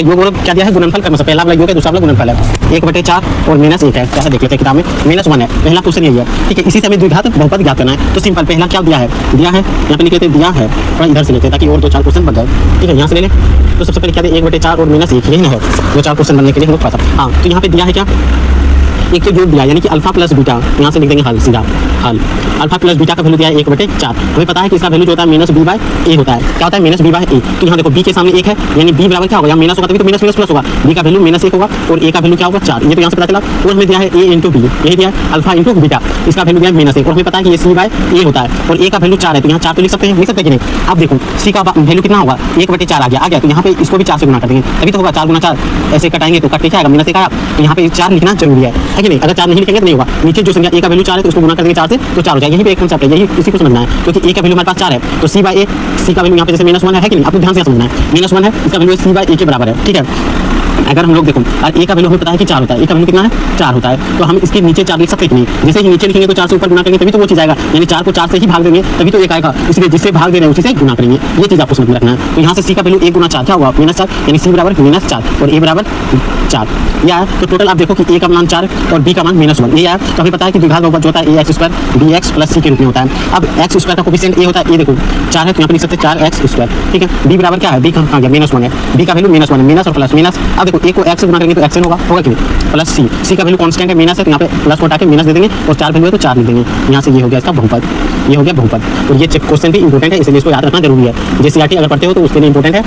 इनका योग और क्या दिया है, गुणनफल क्रमशः पहला वाला योग है, दूसरा वाला गुणनफल है। 1/4 और -1 है। कैसे देख लेते हैं किताब में, -1 है पहला क्वेश्चन यही है, ठीक है। इसी से हमें द्विघात बहुपद ज्ञात करना है। तो सिंपल पहला क्या दिया है, यहाँ पे लिख लेते दिया है, थोड़ा इधर से लेते हैं ताकि और 2-4 क्वेश्चन बन जाए, ठीक है। यहाँ से ले लें तो सबसे पहले क्या है, 1/4 और -1 यही ना है 2-4 क्वेश्चन बनने के लिए हम लोग पास। हाँ, तो यहाँ पे दिया है क्या, एक तो योग दिया यानी कि अल्फा प्लस बीटा, यहाँ से लिख देंगे हल, सीधा हल। अल्फा प्लस बीटा का वैल्यू दिया है 1/4। हमें पता है कि इसका वैल्यू जो होता है -b/a होता है। क्या होता है, -b/a। तो यहाँ देखो b के सामने 1 है, यानी b बराबर क्या होगा, यहाँ माइनस होगा तभी तो माइनस प्लस होगा। b का वैल्यू -1 होगा और a का वैल्यू क्या होगा 4। ये तो यहाँ से पता चला। और हमें दिया है a इंटू b, यही दिया है अल्फा इंटू बीटा, इसका वैल्यू दिया है -1 और हमें पता है कि ये c/a होता है और a का वैल्यू 4 है। तो यहाँ 4 तो लिख सकते हैं कि नहीं। अब देखो c का वैल्यू कितना होगा, 1/4 आ गया। तो यहाँ पे इसको भी 4 से गुना कर देंगे तभी तो होगा 4 × 4। ऐसे कटाएंगे तो कट के क्या आएगा, -1 आया। तो यहाँ पे 4 लिखना जरूरी है कि नहीं। अगर 4 नहीं लिखेंगे नहीं होगा। नीचे जो संख्या a का वैल्यू 4 है तो उसको गुना कर देंगे 4 से तो 4 हो जाएगा। यही पे एक कंसेप्ट है, यही इसी को समझना है, क्योंकि a का वैल्यू हमारे पास 4 है तो c/a, c का वैल्यू यहाँ पे जैसे -1 है कि नहीं, आपको ध्यान से समझना है। -1 है, इसका वैल्यू c/a के बराबर है, ठीक है। अगर हम लोग देखो a का वैल्यू हमें पता है कि 4 होता है, a का वैल्यू कितना है 4 होता है, तो हम इसके नीचे 4 लिख सकते हैं कि नहीं। जैसे ही नीचे लिखेंगे तो 4 से ऊपर गुना करेंगे तभी तो वो चीज़ आएगा, यानी 4 को 4 से ही भाग देंगे तभी तो 1 आएगा। इसलिए जिससे भाग दे रहे हैं उसी से गुना करेंगे, ये चीज़ आपको समझ में रखना है। तो यहाँ से c का वैल्यू 1 × 4 क्या हुआ, -4, यानी c बराबर -4 और a बराबर 4 यह आया। तो टोटल आप देखो कि a का मान 4 और b का मान -1 ये आया। तो हमें पता है कि द्विघात बहुपद जो होता है ax² bx + c के रूप में होता है। अब x² का कोफिशिएंट a होता है, ये देखो 4 है तो यहाँ पे लिख सकते हैं 4x², ठीक है। b बराबर क्या है, b कहाँ गया, -1 है, b का वैल्यू -1 है, माइनस और प्लस माइनस। अब देखो a को x से गुना करेंगे तो xn होगा कि नहीं, प्लस c का वैल्यू कांस्टेंट है माइनस है तो यहाँ पे प्लस को हटा के माइनस दे देंगे और 4 वैल्यू है तो 4 लिख देंगे। यहाँ से ये हो गया इसका बहुपद, ये हो गया बहुपद। और ये क्वेश्चन भी इंपॉर्टेंट है, इसलिए इसको याद रखना जरूरी है। जे CRT अगर पढ़ते हो तो उसके लिए इंपॉर्टेंट है।